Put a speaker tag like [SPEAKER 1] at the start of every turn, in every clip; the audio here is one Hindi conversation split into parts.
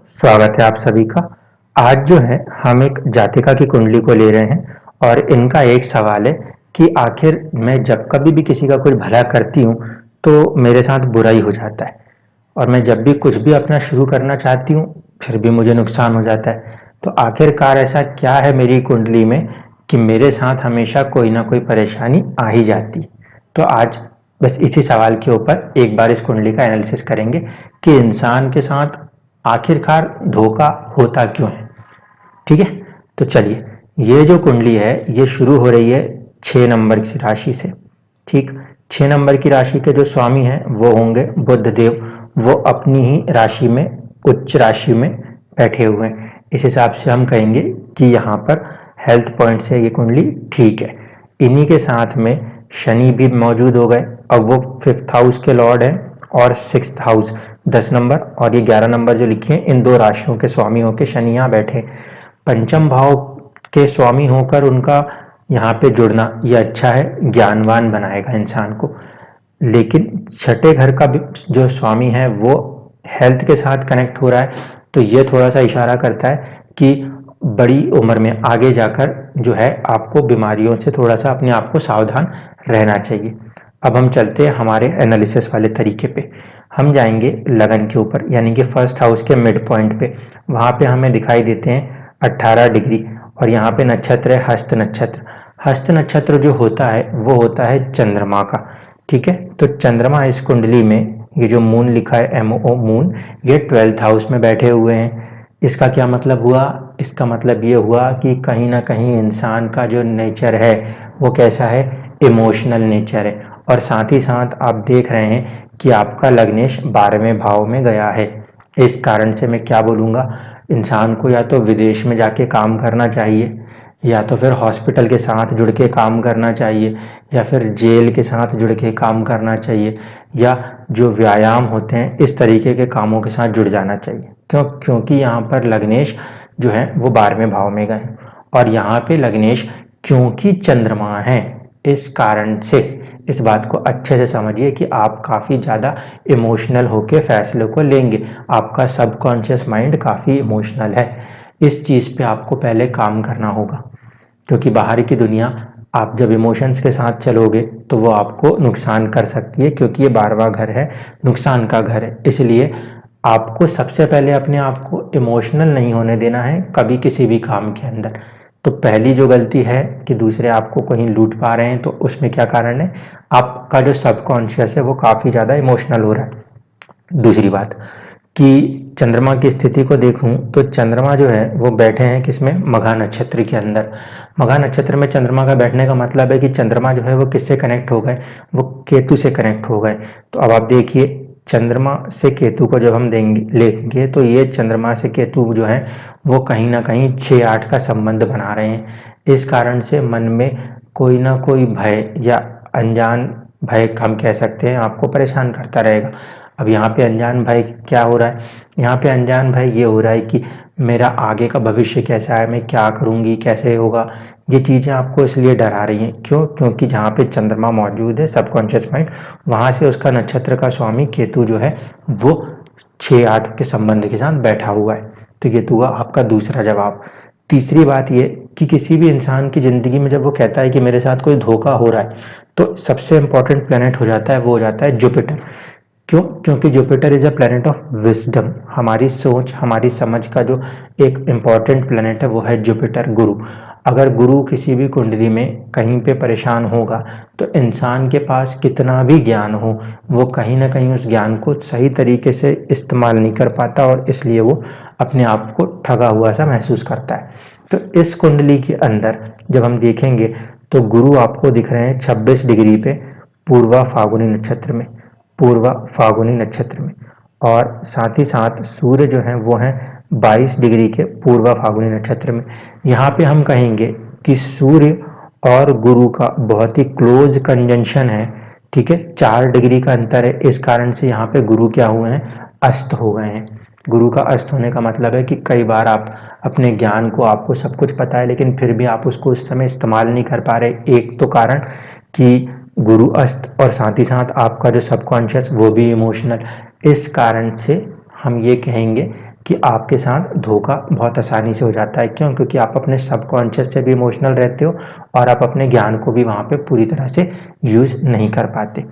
[SPEAKER 1] स्वागत है आप सभी का। आज जो है हम एक जातिका की कुंडली को ले रहे हैं और इनका एक सवाल है कि आखिर मैं जब कभी भी किसी का कुछ भला करती हूँ तो मेरे साथ बुरा ही हो जाता है, और मैं जब भी कुछ भी अपना शुरू करना चाहती हूँ फिर भी मुझे नुकसान हो जाता है। तो आखिरकार ऐसा क्या है मेरी कुंडली में कि मेरे साथ हमेशा कोई ना कोई परेशानी आ ही जाती है। तो आज बस इसी सवाल के ऊपर एक बार इस कुंडली का एनालिसिस करेंगे कि इंसान के साथ आखिरकार धोखा होता क्यों है। ठीक है, तो चलिए, ये जो कुंडली है ये शुरू हो रही है 6 नंबर की राशि से। ठीक, 6 नंबर की राशि के जो स्वामी हैं वो होंगे बुध देव। वो अपनी ही राशि में, उच्च राशि में बैठे हुए हैं। इस हिसाब से हम कहेंगे कि यहाँ पर हेल्थ पॉइंट से ये कुंडली ठीक है। इन्हीं के साथ में शनि भी मौजूद हो गए। अब वो 5th हाउस के लॉर्ड हैं और 6th हाउस 10 नंबर और ये 11 नंबर जो लिखे हैं, इन दो राशियों के स्वामी होकर शनि यहाँ बैठे। पंचम भाव के स्वामी होकर उनका यहाँ पे जुड़ना ये अच्छा है, ज्ञानवान बनाएगा इंसान को। लेकिन छठे घर का जो स्वामी है वो हेल्थ के साथ कनेक्ट हो रहा है, तो ये थोड़ा सा इशारा करता है कि बड़ी उम्र में आगे जाकर जो है आपको बीमारियों से थोड़ा सा अपने आप को सावधान रहना चाहिए। अब हम चलते हैं हमारे एनालिसिस वाले तरीके पे। हम जाएंगे लगन के ऊपर, यानी कि फर्स्ट हाउस के मिड पॉइंट पे। वहाँ पे हमें दिखाई देते हैं 18 डिग्री, और यहाँ पे नक्षत्र है हस्त नक्षत्र। हस्त नक्षत्र जो होता है वो होता है चंद्रमा का। ठीक है, तो चंद्रमा इस कुंडली में, ये जो मून लिखा है MO मून, ये 12th हाउस में बैठे हुए हैं। इसका क्या मतलब हुआ? इसका मतलब ये हुआ कि कहीं ना कहीं इंसान का जो नेचर है वो कैसा है, इमोशनल नेचर है। और साथ ही साथ आप देख रहे हैं कि आपका लग्नेश 12वें भाव में गया है। इस कारण से मैं क्या बोलूँगा, इंसान को या तो विदेश में जाके काम करना चाहिए, या तो फिर हॉस्पिटल के साथ जुड़ के काम करना चाहिए, या फिर जेल के साथ जुड़ के काम करना चाहिए, या जो व्यायाम होते हैं इस तरीके के कामों के साथ जुड़ जाना चाहिए। क्योंकि यहाँ पर लग्नेश जो है वो 12वें भाव में गए हैं। और यहाँ पे लग्नेश क्योंकि चंद्रमा है, इस कारण से इस बात को अच्छे से समझिए कि आप काफ़ी ज़्यादा इमोशनल होके फैसलों को लेंगे। आपका सबकॉन्शियस माइंड काफ़ी इमोशनल है। इस चीज़ पे आपको पहले काम करना होगा, क्योंकि बाहर की दुनिया आप जब इमोशंस के साथ चलोगे तो वो आपको नुकसान कर सकती है, क्योंकि ये 12वां घर है, नुकसान का घर है। इसलिए आपको सबसे पहले अपने आप को इमोशनल नहीं होने देना है कभी किसी भी काम के अंदर। तो पहली जो गलती है कि दूसरे आपको कहीं लूट पा रहे हैं, तो उसमें क्या कारण है, आपका जो सबकॉन्शियस है वो काफ़ी ज़्यादा इमोशनल हो रहा है। दूसरी बात कि चंद्रमा की स्थिति को देखूं तो चंद्रमा जो है वो बैठे हैं किसमें, मघा नक्षत्र के अंदर। मघा नक्षत्र में चंद्रमा का बैठने का मतलब है कि चंद्रमा जो है वो किससे कनेक्ट हो गए, वो केतु से कनेक्ट हो गए। तो अब आप देखिए, चंद्रमा से केतु को जब हम लेंगे तो ये चंद्रमा से केतु जो है वो कहीं ना कहीं 6-8 का संबंध बना रहे हैं। इस कारण से मन में कोई ना कोई भय या अनजान भय हम कह सकते हैं आपको परेशान करता रहेगा। अब यहाँ पे अनजान भय क्या हो रहा है, यहाँ पे अनजान भय ये हो रहा है कि मेरा आगे का भविष्य कैसा है, मैं क्या करूँगी, कैसे होगा। ये चीज़ें आपको इसलिए डरा रही हैं, क्योंकि जहाँ पे चंद्रमा मौजूद है सबकॉन्शियस माइंड, वहाँ से उसका नक्षत्र का स्वामी केतु जो है वो 6-8 के संबंध के साथ बैठा हुआ है। तो केतु हुआ आपका दूसरा जवाब। तीसरी बात ये कि किसी भी इंसान की ज़िंदगी में जब वो कहता है कि मेरे साथ कोई धोखा हो रहा है, तो सबसे इंपॉर्टेंट प्लेनेट हो जाता है, वो हो जाता है जुपिटर। क्योंकि Jupiter is a planet of wisdom. हमारी सोच, हमारी समझ का जो एक इम्पॉर्टेंट प्लेनेट है वो है जुपिटर, गुरु। अगर गुरु किसी भी कुंडली में कहीं पे परेशान होगा तो इंसान के पास कितना भी ज्ञान हो, वो कहीं ना कहीं उस ज्ञान को सही तरीके से इस्तेमाल नहीं कर पाता, और इसलिए वो अपने आप को ठगा हुआ सा महसूस करता है। तो इस कुंडली के अंदर जब हम देखेंगे तो गुरु आपको दिख रहे हैं 26 डिग्री पे पूर्वा फाल्गुनी नक्षत्र में, पूर्वा फाल्गुनी नक्षत्र में। और साथ ही साथ सूर्य जो है वो है 22 डिग्री के पूर्वा फाल्गुनी नक्षत्र में। यहाँ पे हम कहेंगे कि सूर्य और गुरु का बहुत ही क्लोज कंजंक्शन है। ठीक है, 4 डिग्री का अंतर है। इस कारण से यहाँ पे गुरु क्या हुए हैं, अस्त हो गए हैं। गुरु का अस्त होने का मतलब है कि कई बार आप अपने ज्ञान को, आपको सब कुछ पता है लेकिन फिर भी आप उसको उस समय इस्तेमाल नहीं कर पा रहे। एक तो कारण कि गुरु अस्त, और साथ ही साथ आपका जो सबकॉन्शियस वो भी इमोशनल। इस कारण से हम ये कहेंगे कि आपके साथ धोखा बहुत आसानी से हो जाता है। क्यों? क्योंकि आप अपने सबकॉन्शियस से भी इमोशनल रहते हो और आप अपने ज्ञान को भी वहाँ पे पूरी तरह से यूज़ नहीं कर पाते।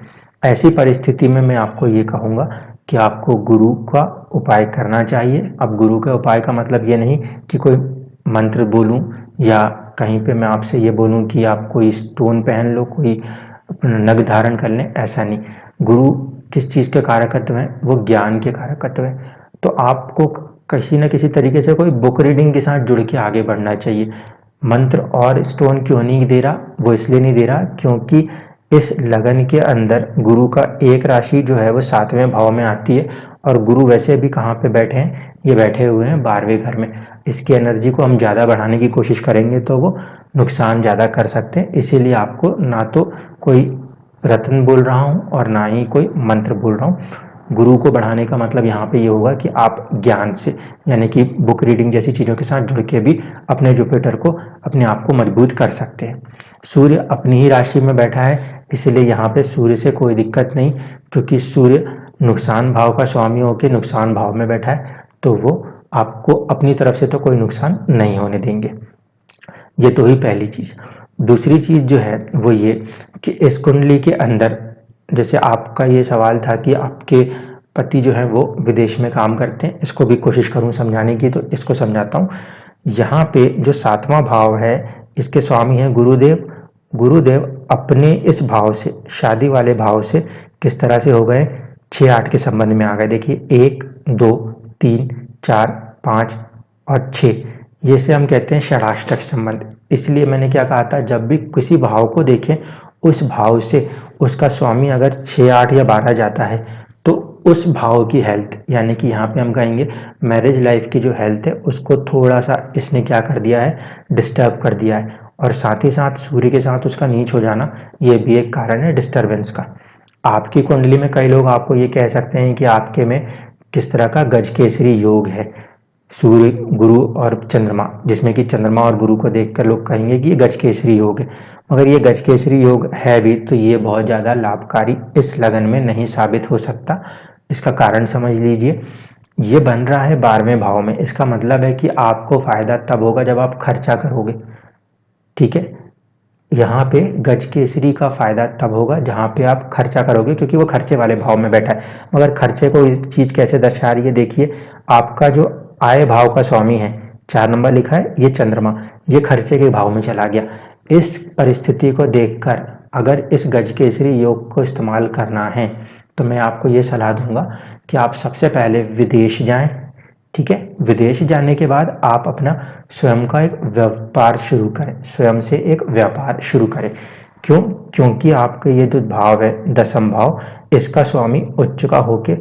[SPEAKER 1] ऐसी परिस्थिति में मैं आपको ये कहूँगा कि आपको गुरु का उपाय करना चाहिए। अब गुरु के उपाय का मतलब ये नहीं कि कोई मंत्र बोलूँ या कहीं पे मैं आपसे ये बोलूँ कि आप कोई स्टोन पहन लो, कोई नग धारण कर लें, ऐसा नहीं। गुरु किस चीज़ के कारकत्व हैं? वो ज्ञान के कारकत्व हैं। तो आपको किसी न किसी तरीके से कोई बुक रीडिंग के साथ जुड़ के आगे बढ़ना चाहिए। मंत्र और स्टोन क्यों नहीं दे रहा? वो इसलिए नहीं दे रहा क्योंकि इस लगन के अंदर गुरु का एक राशि जो है वो 7वें भाव में आती है और गुरु वैसे भी कहाँ पे बैठे हैं? ये बैठे हुए हैं 12वें घर में। इसकी एनर्जी को हम ज़्यादा बढ़ाने की कोशिश करेंगे तो वो नुकसान ज़्यादा कर सकते हैं। इसीलिए आपको ना तो कोई रत्न बोल रहा हूँ और ना ही कोई मंत्र बोल रहा हूँ। गुरु को बढ़ाने का मतलब यहाँ पे ये होगा कि आप ज्ञान से यानी कि बुक रीडिंग जैसी चीज़ों के साथ जुड़ के भी अपने जुपिटर को अपने आप को मजबूत कर सकते हैं। सूर्य अपनी ही राशि में बैठा है, इसलिए यहाँ पे सूर्य से कोई दिक्कत नहीं, क्योंकि सूर्य नुकसान भाव का स्वामी होकर नुकसान भाव में बैठा है, तो वो आपको अपनी तरफ से तो कोई नुकसान नहीं होने देंगे। ये तो हुई पहली चीज़। दूसरी चीज़ जो है वो ये कि इस कुंडली के अंदर, जैसे आपका ये सवाल था कि आपके पति जो है वो विदेश में काम करते हैं, इसको भी कोशिश करूँ समझाने की, तो इसको समझाता हूँ। यहाँ पे जो 7वां भाव है, इसके स्वामी हैं गुरुदेव। गुरुदेव अपने इस भाव से, शादी वाले भाव से किस तरह से हो गए? 6-8 के संबंध में आ गए। देखिए 1, 2, 3, 4, 5 और 6, ये से हम कहते हैं षडाष्टक संबंध। इसलिए मैंने क्या कहा था, जब भी किसी भाव को देखें, उस भाव से उसका स्वामी अगर 6, 8 या 12 जाता है तो उस भाव की हेल्थ, यानी कि यहाँ पे हम कहेंगे मैरिज लाइफ की जो हेल्थ है, उसको थोड़ा सा इसने क्या कर दिया है? डिस्टर्ब कर दिया है। और साथ ही साथ सूर्य के साथ उसका नीच हो जाना, ये भी एक कारण है डिस्टर्बेंस का। आपकी कुंडली में कई लोग आपको ये कह सकते हैं कि आपके में किस तरह का गजकेसरी योग है, सूर्य, गुरु और चंद्रमा, जिसमें कि चंद्रमा और गुरु को देखकर लोग कहेंगे कि ये गजकेसरी योग है। मगर ये गजकेसरी योग है भी तो ये बहुत ज़्यादा लाभकारी इस लगन में नहीं साबित हो सकता। इसका कारण समझ लीजिए, ये बन रहा है 12वें भाव में। इसका मतलब है कि आपको फायदा तब होगा जब आप खर्चा करोगे, ठीक है। यहाँ पे गजकेसरी का फायदा तब होगा जहाँ पे आप खर्चा करोगे, क्योंकि वो खर्चे वाले भाव में बैठा है। मगर खर्चे को चीज कैसे दर्शा रही है? देखिए, आपका जो आय भाव का स्वामी है, 4 नंबर लिखा है, ये चंद्रमा, ये खर्चे के भाव में चला गया। इस परिस्थिति को देखकर अगर इस गजकेसरी योग को इस्तेमाल करना है तो मैं आपको ये सलाह दूंगा कि आप सबसे पहले विदेश जाएं, ठीक है। विदेश जाने के बाद आप अपना स्वयं का एक व्यापार शुरू करें, स्वयं से एक व्यापार शुरू करें। क्यों? क्योंकि आपका ये जो भाव है 10वां भाव, इसका स्वामी उच्च का होके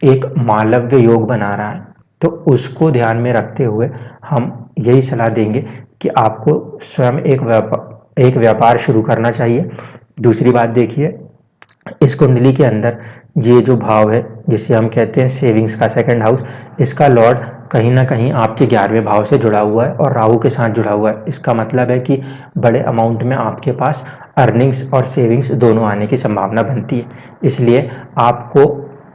[SPEAKER 1] एक मालव्य योग बना रहा है। तो उसको ध्यान में रखते हुए हम यही सलाह देंगे कि आपको स्वयं एक व्यापार शुरू करना चाहिए। दूसरी बात देखिए, इस कुंडली के अंदर ये जो भाव है जिसे हम कहते हैं सेविंग्स का सेकंड हाउस, इसका लॉर्ड कहीं ना कहीं आपके 11वें भाव से जुड़ा हुआ है और राहु के साथ जुड़ा हुआ है। इसका मतलब है कि बड़े अमाउंट में आपके पास अर्निंग्स और सेविंग्स दोनों आने की संभावना बनती है। इसलिए आपको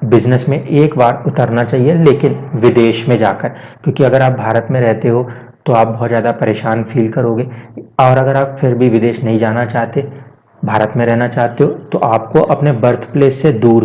[SPEAKER 1] बिजनेस में एक बार उतरना चाहिए, लेकिन विदेश में जाकर, क्योंकि अगर आप भारत में रहते हो तो आप बहुत ज़्यादा परेशान फील करोगे। और अगर आप फिर भी विदेश नहीं जाना चाहते, भारत में रहना चाहते हो, तो आपको अपने बर्थ प्लेस से दूर,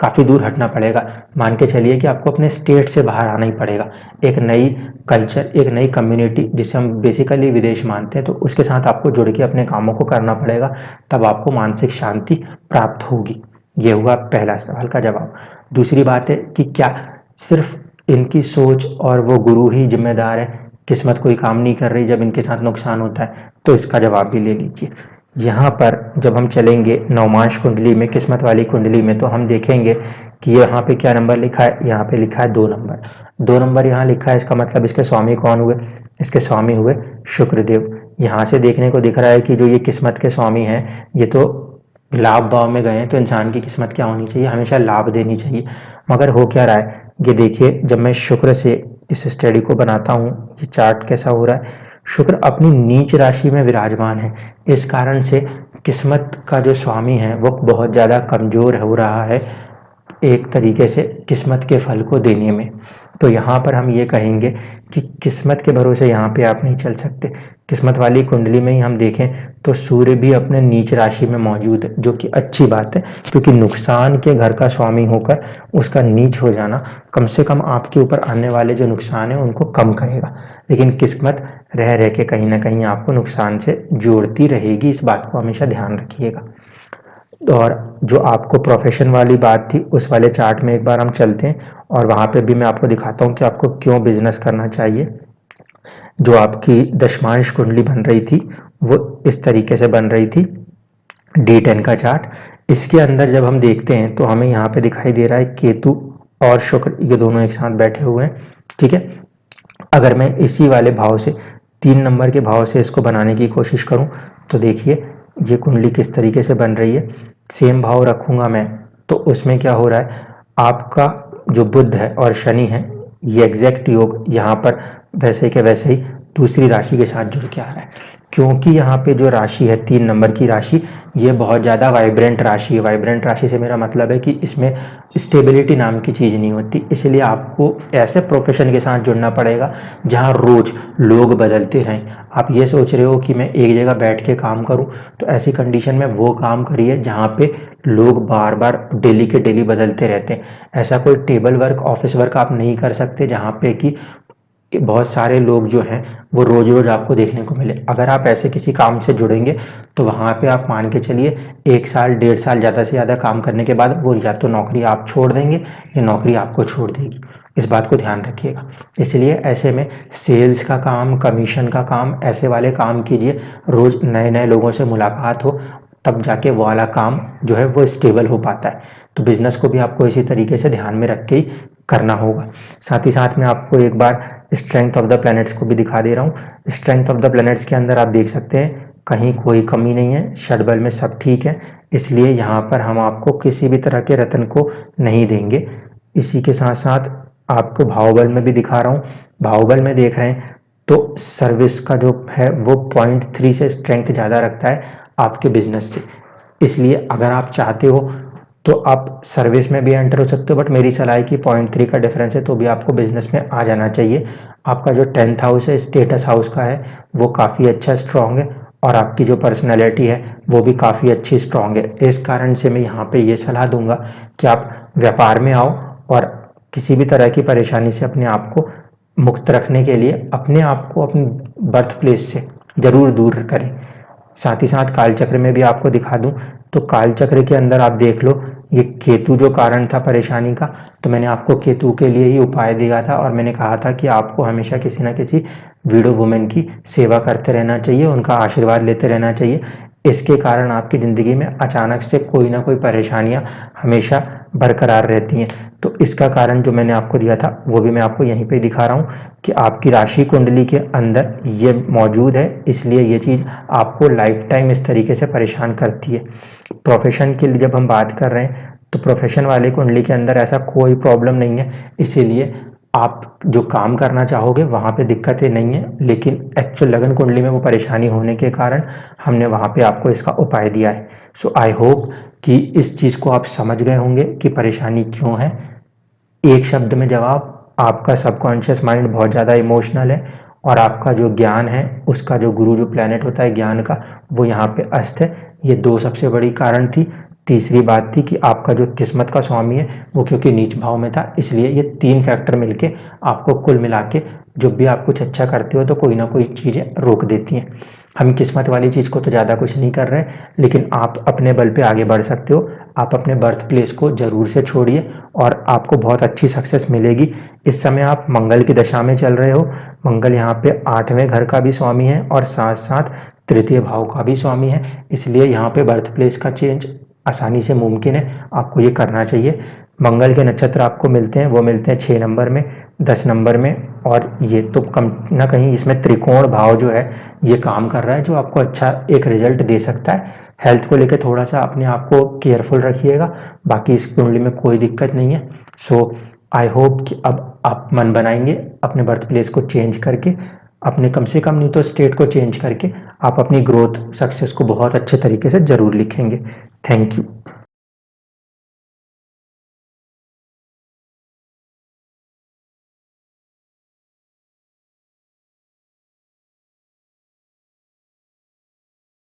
[SPEAKER 1] काफ़ी दूर हटना पड़ेगा। मान के चलिए कि आपको अपने स्टेट से बाहर आना ही पड़ेगा। एक नई कल्चर, एक नई कम्युनिटी जिसे हम बेसिकली विदेश मानते हैं, तो उसके साथ आपको जुड़ के अपने कामों को करना पड़ेगा, तब आपको मानसिक शांति प्राप्त होगी। ये हुआ पहला सवाल का जवाब। दूसरी बात है कि क्या सिर्फ इनकी सोच और वो गुरु ही जिम्मेदार है, किस्मत कोई काम नहीं कर रही जब इनके साथ नुकसान होता है? तो इसका जवाब भी ले लीजिए। यहाँ पर जब हम चलेंगे नवमांश कुंडली में, किस्मत वाली कुंडली में, तो हम देखेंगे कि यहाँ पे क्या नंबर लिखा है? यहाँ पे लिखा है 2 नंबर। 2 नंबर यहाँ लिखा है, इसका मतलब इसके स्वामी कौन हुए? इसके स्वामी हुए शुक्रदेव। यहाँ से देखने को दिख रहा है कि जो ये किस्मत के स्वामी हैं, ये तो लाभ भाव में गए हैं, तो इंसान की किस्मत क्या होनी चाहिए? हमेशा लाभ देनी चाहिए। मगर हो क्या रहा है, ये देखिए, जब मैं शुक्र से इस स्टडी को बनाता हूँ, ये चार्ट कैसा हो रहा है, शुक्र अपनी नीच राशि में विराजमान है। इस कारण से किस्मत का जो स्वामी है वो बहुत ज़्यादा कमज़ोर हो रहा है एक तरीके से किस्मत के फल को देने में। तो यहाँ पर हम ये कहेंगे कि किस्मत के भरोसे यहाँ पे आप नहीं चल सकते। किस्मत वाली कुंडली में ही हम देखें तो सूर्य भी अपने नीच राशि में मौजूद है, जो कि अच्छी बात है, क्योंकि नुकसान के घर का स्वामी होकर उसका नीच हो जाना कम से कम आपके ऊपर आने वाले जो नुकसान है उनको कम करेगा। लेकिन किस्मत रह रह के कहीं ना कहीं आपको नुकसान से जोड़ती रहेगी, इस बात को हमेशा ध्यान रखिएगा। और जो आपको प्रोफेशन वाली बात थी उस वाले चार्ट में एक बार हम चलते हैं और वहाँ पे भी मैं आपको दिखाता हूँ कि आपको क्यों बिजनेस करना चाहिए। जो आपकी दशमांश कुंडली बन रही थी वो इस तरीके से बन रही थी, D10 का चार्ट। इसके अंदर जब हम देखते हैं तो हमें यहाँ पे दिखाई दे रहा है केतु और शुक्र, ये दोनों एक साथ बैठे हुए हैं, ठीक है। अगर मैं इसी वाले भाव से 3 नंबर के भाव से इसको बनाने की कोशिश करूं तो देखिए ये कुंडली किस तरीके से बन रही है। सेम भाव रखूंगा मैं तो उसमें क्या हो रहा है, आपका जो बुध है और शनि है ये एग्जैक्ट योग यहाँ पर वैसे के वैसे ही दूसरी राशि के साथ जुड़ के आ रहा है, क्योंकि यहाँ पे जो राशि है 3 नंबर की राशि, ये बहुत ज़्यादा वाइब्रेंट राशि है। वाइब्रेंट राशि से मेरा मतलब है कि इसमें स्टेबिलिटी नाम की चीज़ नहीं होती, इसलिए आपको ऐसे प्रोफेशन के साथ जुड़ना पड़ेगा जहाँ रोज लोग बदलते रहें। आप ये सोच रहे हो कि मैं एक जगह बैठ के काम करूं, तो ऐसी कंडीशन में वो काम करिए जहाँ पे लोग बार बार डेली के डेली बदलते रहते हैं। ऐसा कोई टेबल वर्क ऑफिस वर्क आप नहीं कर सकते जहाँ पे कि बहुत सारे लोग जो हैं वो रोज रोज आपको देखने को मिले। अगर आप ऐसे किसी काम से जुड़ेंगे तो वहाँ पे आप मान के चलिए 1 साल 1.5 साल ज़्यादा से ज़्यादा काम करने के बाद वो या तो नौकरी आप छोड़ देंगे या नौकरी आपको छोड़ देगी, इस बात को ध्यान रखिएगा। इसलिए ऐसे में सेल्स का काम, कमीशन का काम, ऐसे वाले काम कीजिए, रोज नए नए लोगों से मुलाकात हो, तब जाके वो वाला काम जो है वो स्टेबल हो पाता है। तो बिजनेस को भी आपको इसी तरीके से ध्यान में रख के ही करना होगा। साथ ही साथ में आपको एक बार स्ट्रेंथ ऑफ द प्लैनेट्स को भी दिखा दे रहा हूँ। स्ट्रेंथ ऑफ द प्लैनेट्स के अंदर आप देख सकते हैं कहीं कोई कमी नहीं है, षडबल में सब ठीक है, इसलिए यहाँ पर हम आपको किसी भी तरह के रत्न को नहीं देंगे। इसी के साथ साथ आपको भावबल में भी दिखा रहा हूँ। भावबल में देख रहे हैं तो सर्विस का जो है वो 0.3 से स्ट्रेंथ ज़्यादा रखता है आपके बिजनेस से, इसलिए अगर आप चाहते हो तो आप सर्विस में भी एंटर हो सकते हो, बट मेरी सलाह है कि 0.3 का डिफरेंस है तो भी आपको बिजनेस में आ जाना चाहिए। आपका जो 10th हाउस है स्टेटस हाउस का है वो काफ़ी अच्छा स्ट्रांग है और आपकी जो पर्सनैलिटी है वो भी काफ़ी अच्छी स्ट्रांग है। इस कारण से मैं यहाँ पे ये सलाह दूंगा कि आप व्यापार में आओ और किसी भी तरह की परेशानी से अपने आप को मुक्त रखने के लिए अपने आप को अपनी बर्थ प्लेस से ज़रूर दूर करें। साथ ही साथ कालचक्र में भी आपको दिखा दूं तो कालचक्र के अंदर आप देख लो ये केतु जो कारण था परेशानी का, तो मैंने आपको केतु के लिए ही उपाय दिया था और मैंने कहा था कि आपको हमेशा किसी न किसी विडो वुमेन की सेवा करते रहना चाहिए, उनका आशीर्वाद लेते रहना चाहिए। इसके कारण आपकी ज़िंदगी में अचानक से कोई ना कोई परेशानियां हमेशा बरकरार रहती हैं। तो इसका कारण जो मैंने आपको दिया था वो भी मैं आपको यहीं पे दिखा रहा हूँ कि आपकी राशि कुंडली के अंदर ये मौजूद है, इसलिए ये चीज़ आपको लाइफ टाइम इस तरीके से परेशान करती है। प्रोफेशन के लिए जब हम बात कर रहे हैं तो प्रोफेशन वाले कुंडली के अंदर ऐसा कोई प्रॉब्लम नहीं है, इसीलिए आप जो काम करना चाहोगे वहाँ पे दिक्कतें नहीं है, लेकिन एक्चुअल लगन कुंडली में वो परेशानी होने के कारण हमने वहाँ पे आपको इसका उपाय दिया है। सो आई होप कि इस चीज़ को आप समझ गए होंगे कि परेशानी क्यों है। एक शब्द में जवाब, आपका सबकॉन्शियस माइंड बहुत ज़्यादा इमोशनल है और आपका जो ज्ञान है उसका जो गुरु जो प्लेनेट होता है ज्ञान का वो यहाँ पे अस्त है। ये 2 सबसे बड़ी कारण थी। तीसरी बात थी कि आपका जो किस्मत का स्वामी है वो क्योंकि नीच भाव में था, इसलिए ये 3 फैक्टर मिलके आपको कुल मिला के जब भी आप कुछ अच्छा करते हो तो कोई ना कोई चीज़ें रोक देती हैं। हम किस्मत वाली चीज़ को तो ज़्यादा कुछ नहीं कर रहे, लेकिन आप अपने बल पे आगे बढ़ सकते हो। आप अपने बर्थ प्लेस को ज़रूर से छोड़िए और आपको बहुत अच्छी सक्सेस मिलेगी। इस समय आप मंगल की दशा में चल रहे हो। मंगल यहाँ पे 8वें घर का भी स्वामी है और साथ साथ तृतीय भाव का भी स्वामी है, इसलिए यहाँ पे बर्थ प्लेस का चेंज आसानी से मुमकिन है, आपको ये करना चाहिए। मंगल के नक्षत्र आपको मिलते हैं, वो मिलते हैं 6 नंबर में, 10 नंबर में, और ये तो कम ना कहीं इसमें त्रिकोण भाव जो है ये काम कर रहा है जो आपको अच्छा एक रिजल्ट दे सकता है। हेल्थ को लेकर थोड़ा सा अपने आप को केयरफुल रखिएगा, बाकी इस कुंडली में कोई दिक्कत नहीं है। सो आई होप कि अब आप मन बनाएंगे अपने बर्थ प्लेस को चेंज करके, अपने कम से कम नहीं तो स्टेट को चेंज करके आप अपनी ग्रोथ सक्सेस को बहुत अच्छे तरीके से ज़रूर लिखेंगे। Thank you.